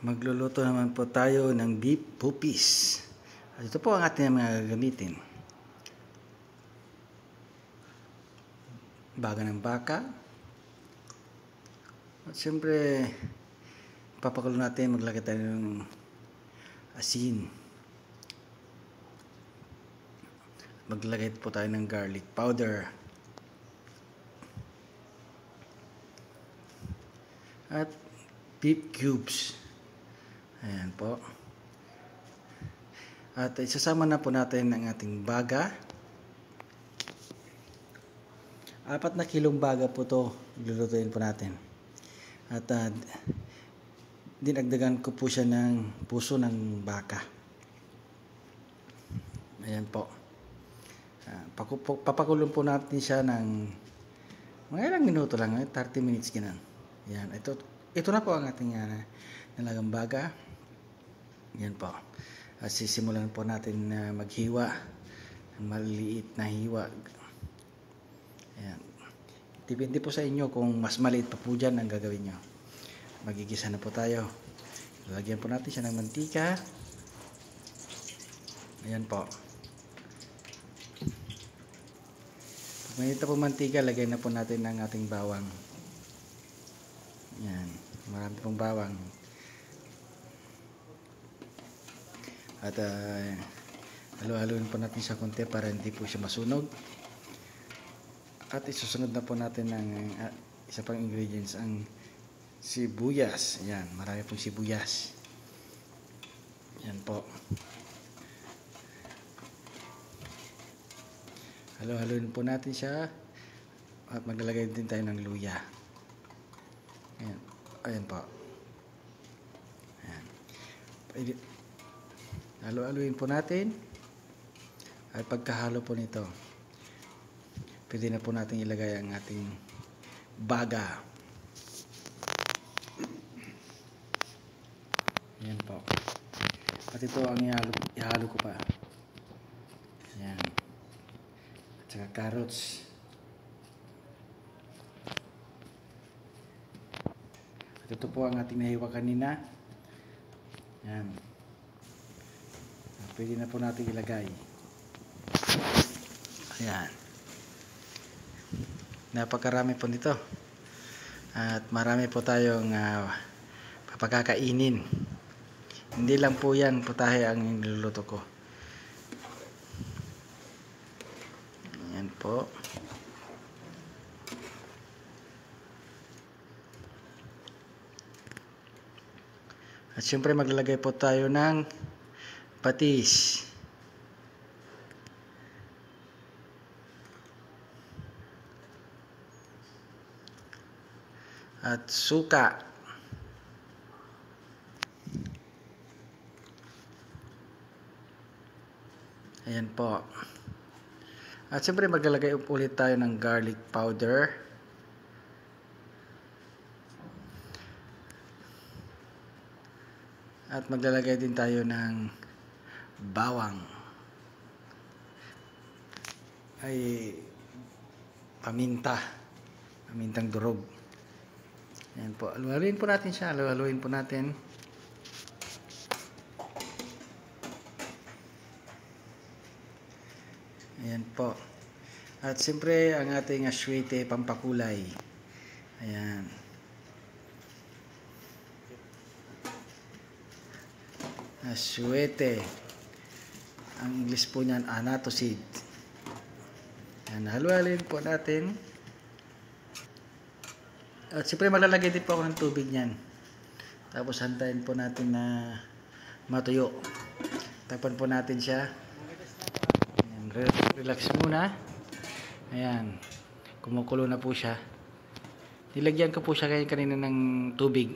Magluluto naman po tayo ng beef bupis. At ito po ang ating mga gagamitin. Baga ng baka. At siyempre, papakulo natin, maglagay tayo ng asin. Maglagay po tayo ng garlic powder. At beef cubes. Ayan po. At isasama na po natin ang ating baga. 4 na kilong baga po to, lulutuin po natin. At dinagdagan ko po siya ng puso ng baka. Ayan po. Papakulong po natin siya ng mga ilang minuto lang, 30 minutes ganun. Ayan, ito na po ang ating nalagang baga. Yan po. At sisimulan po natin na maghiwa ng maliliit na hiwa. Ayan. Depende po sa inyo kung mas maliit pa po dyan ang gagawin nyo. Magigisa na po tayo. Lagyan po natin siya ng mantika. Ayan po. Pag mainit na po mantika, lagyan na po natin ang ating bawang. Ayan. Marami pong bawang. At halo-haloin po natin siya konti para hindi po siya masunog. At isusunod na po natin ng isa pang ingredients, ang sibuyas. Ayan, marami pong sibuyas. Ayan po. Halo-haloin po natin siya. At maglalagay din tayo ng luya. Ayan, ayan po. Ayan. Halo-haloin po natin. At pagkahalo po nito, pwede na po natin ilagay ang ating baga. Ayan po. At ito ang ihalo ko pa. Ayan. At saka carrots. At ito po ang ating nahiwa kanina. Ayan. Pwede na po natin ilagay. Ayan. Napakarami po nito. At marami po tayong papagkakainin. Hindi lang po yan putahe ang niluluto ko. Ayan po. At syempre maglalagay po tayo ng patis. At suka. Ayan po. At siyempre maglalagay ulit tayo ng garlic powder. At maglalagay din tayo ng bawang. Ay paminta. Pamintang durog. Ayan po. Haluin po natin siya. Haluin po natin. Ayan po. At siyempre ang ating aswete pampakulay. Ayan. Aswete. Ang English po niyan, annatto seed. Ayan. Haluin po natin. At siyempre maglalagay din po ako ng tubig niyan. Tapos hantayin po natin na matuyo. Takpan po natin siya. Ayan, relax muna. Ayan. Kumukulo na po siya. Nilagyan ko po siya kanina ng tubig.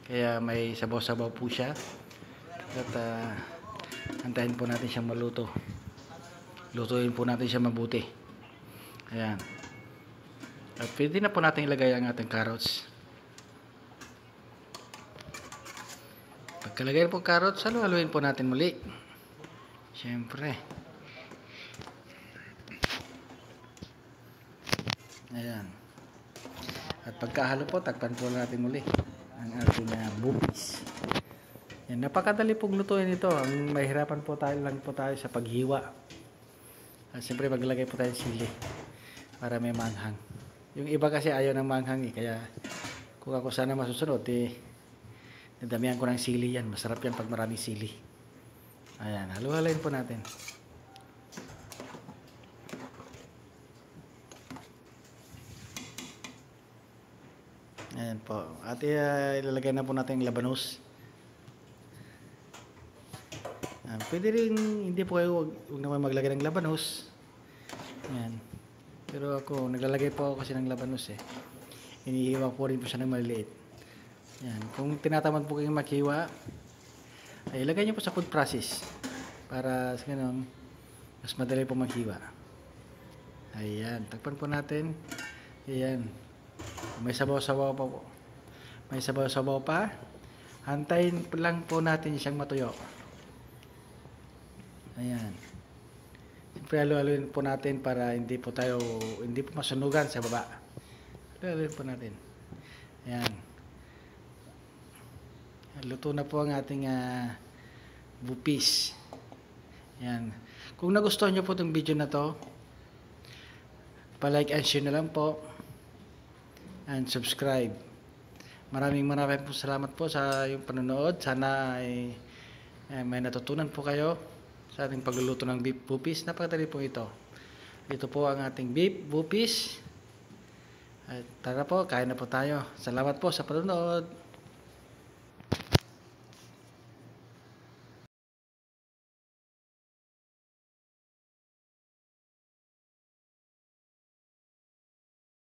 Kaya may sabaw-sabaw po siya. At hantayin po natin siya maluto. Lutuin po natin siya mabuti. Ayan. At pwede na po natin ilagay ang ating carrots. Pagkalagay po carrots, haluin po natin muli. Siyempre. Ayan. At pagkahalo po, takpan po natin muli ang ating bupis. Yan, napakadali pong lutuin ito. Ang mahirapan po tayo sa paghiwa. Siyempre maglagay po tayo ng sili para may manghang. Yung iba kasi ayaw ng manghang kaya kung ako sana masusunod nadamihan ko ng sili yan. Masarap yan pag maraming sili. Ayan, halu-halayin po natin. Ayan po. At ilalagay na po natin yung labanos. Pwede rin, hindi po kayo huwag naman maglagay ng labanos. Ayan. Pero ako, naglalagay po ako kasi ng labanos Inihiwa po rin po siya ng maliliit. Ayan. Kung tinatamad po kayong maghiwa, ay ilagay nyo po sa food process. Para sa ganun, mas madali po maghiwa. Ayan. Takpan po natin. Ayan. May sabaw-sabaw pa po. May sabaw-sabaw pa. Hantayin lang po natin siyang matuyo. Ayan. Siyempre halu-haluin po natin para hindi po masunugan sa baba. Halu-haluin po natin. Ayan. Luto na po ang ating bupis. Ayan. Kung nagustuhan nyo po itong video na to, pa-like and share na lang po. And subscribe. Maraming po salamat po sa yung panonood. Sana may natutunan po kayo sa ating pagluluto ng beef bupis. Napakadali po ito. Ito po ang ating beef bupis. At tara po, kain na po tayo. Salamat po sa panonood.